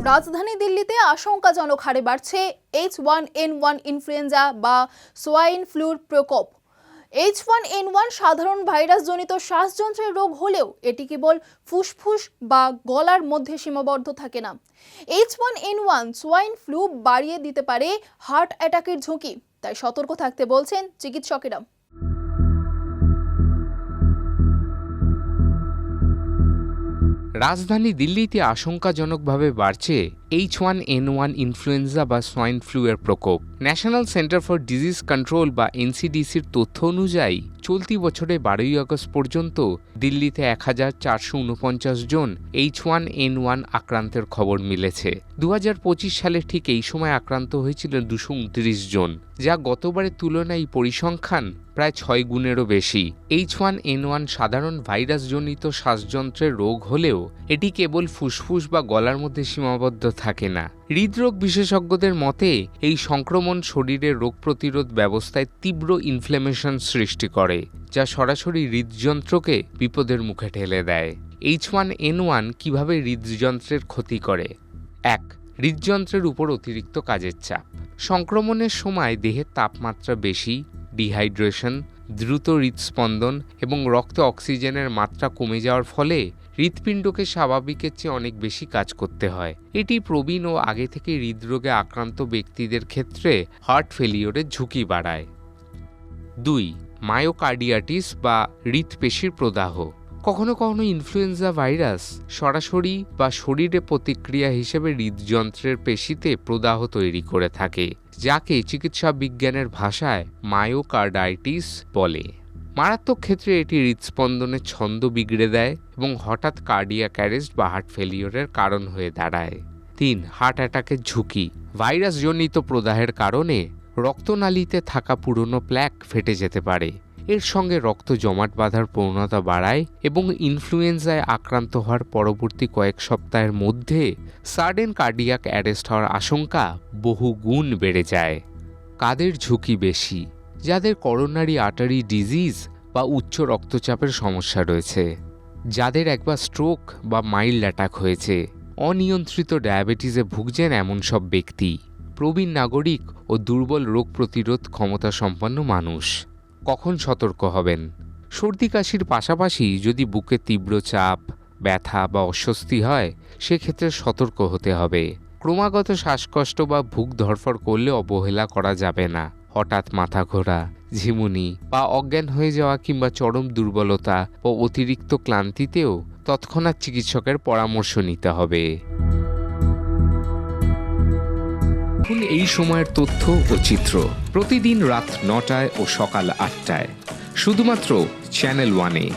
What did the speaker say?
রাজধানী দিল্লিতে আশঙ্কাজনক হারে বাড়ছে H1N1 ইনফ্লুয়েঞ্জা বা সোয়াইন ফ্লুর প্রকোপ। H1N1 সাধারণ ভাইরাসজনিত শ্বাসযন্ত্রের রোগ হলেও এটি কেবল ফুসফুস বা গলার মধ্যে সীমাবদ্ধ থাকে না। H1N1 সোয়াইন ফ্লু বাড়িয়ে দিতে পারে হার্ট অ্যাটাকের ঝুঁকি, তাই সতর্ক থাকতে বলছেন চিকিৎসকেরা। রাজধানী দিল্লিতে আশঙ্কাজনকভাবে বাড়ছে H1N1 ইনফ্লুয়েঞ্জা বা সোয়াইন ফ্লু এর প্রকোপ। National centre for disease control বা এনসিডিসির তথ্য অনুযায়ী চলতি বছরে 12ই আগস্ট পর্যন্ত দিল্লিতে 1449 জন H1N1 আক্রান্তের খবর মিলেছে। 2025 সালে ঠিক এই সময় আক্রান্ত হয়েছিলেন 229 জন, যা গতবারের তুলনায় পরিসংখ্যান প্রায় 6 গুণেরও বেশি। H1N1 সাধারণ ভাইরাসজনিত শ্বাসযন্ত্রের রোগ হলেও এটি কেবল ফুসফুস বা গলার মধ্যে সীমাবদ্ধ থাকে না। হৃদরোগ বিশেষজ্ঞদের মতে এই সংক্রমণ শরীরের রোগ প্রতিরোধ ব্যবস্থায় তীব্র ইনফ্ল্যামেশন সৃষ্টি করে, যা সরাসরি হৃদযন্ত্রকে বিপদের মুখে ঠেলে দেয়। H1N1 কিভাবে হৃদযন্ত্রের ক্ষতি করে? 1. হৃদযন্ত্রের উপর অতিরিক্ত কাজের চাপ। সংক্রমণের সময় দেহের তাপমাত্রা বেশি, ডিহাইড্রেশন, দ্রুত হৃদস্পন্দন এবং রক্তে অক্সিজেনের মাত্রা কমে যাওয়ার ফলে হৃৎপিণ্ডকে স্বাভাবিকের চেয়ে অনেক বেশি কাজ করতে হয়। এটি প্রবীণ ও আগে থেকে হৃদরোগে আক্রান্ত ব্যক্তিদের ক্ষেত্রে হার্ট ফেলিওরের ঝুঁকি বাড়ায়। 2. মায়োকার্ডিয়াটিস বা হৃৎপেশির প্রদাহ। কখনো কখনো ইনফ্লুয়েঞ্জা ভাইরাস সরাসরি বা শরীরে প্রতিক্রিয়া হিসেবে হৃদযন্ত্রের পেশিতে প্রদাহ তৈরি করে থাকে, যাকে চিকিৎসা বিজ্ঞানের ভাষায় মায়োকার্ডাইটিস বলে। মারাত্মক ক্ষেত্রে এটি হৃদস্পন্দনের ছন্দ বিগড়ে দেয় এবং হঠাৎ কার্ডিয়াক অ্যারেস্ট বা হার্ট ফেলিওরের কারণ হয়ে দাঁড়ায়। 3. হার্ট অ্যাটাকের ঝুঁকি। ভাইরাসজনিত প্রদাহের কারণে রক্তনালীতে থাকা পুরনো প্ল্যাক ফেটে যেতে পারে। এর সঙ্গে রক্ত জমাট বাঁধার প্রবণতা বাড়ায় এবং ইনফ্লুয়েঞ্জায় আক্রান্ত হওয়ার পরবর্তী কয়েক সপ্তাহের মধ্যে সাডেন কার্ডিয়াক অ্যারেস্ট হওয়ার আশঙ্কা বহু গুণ বেড়ে যায়। কাদের ঝুঁকি বেশি? যাদের করোনারি আর্টারি ডিজিজ বা উচ্চ রক্তচাপের সমস্যা রয়েছে, যাদের একবার স্ট্রোক বা মাইল্ড অ্যাটাক হয়েছে, অনিয়ন্ত্রিত ডায়াবেটিসে ভুগছেন এমন সব ব্যক্তি, প্রবীণ নাগরিক ও দুর্বল রোগ প্রতিরোধ ক্ষমতা সম্পন্ন মানুষ। কখন সতর্ক হবেন? সর্দি কাশির পাশাপাশি যদি বুকে তীব্র চাপ, ব্যথা বা অস্বস্তি হয়, সেক্ষেত্রে সতর্ক হতে হবে। ক্রমাগত শ্বাসকষ্ট বা বুক ধড়ফড় করলে অবহেলা করা যাবে না। হঠাৎ মাথা ঘোরা, ঝিমুনি বা অজ্ঞান হয়ে যাওয়া কিংবা চরম দুর্বলতা ও অতিরিক্ত ক্লান্তিতেও তৎক্ষণাৎ চিকিৎসকের পরামর্শ নিতে হবে। এই সময়ের তথ্য ও চিত্র প্রতিদিন রাত 9টায় ও সকাল 8টায় শুধুমাত্র চ্যানেল 1-এ।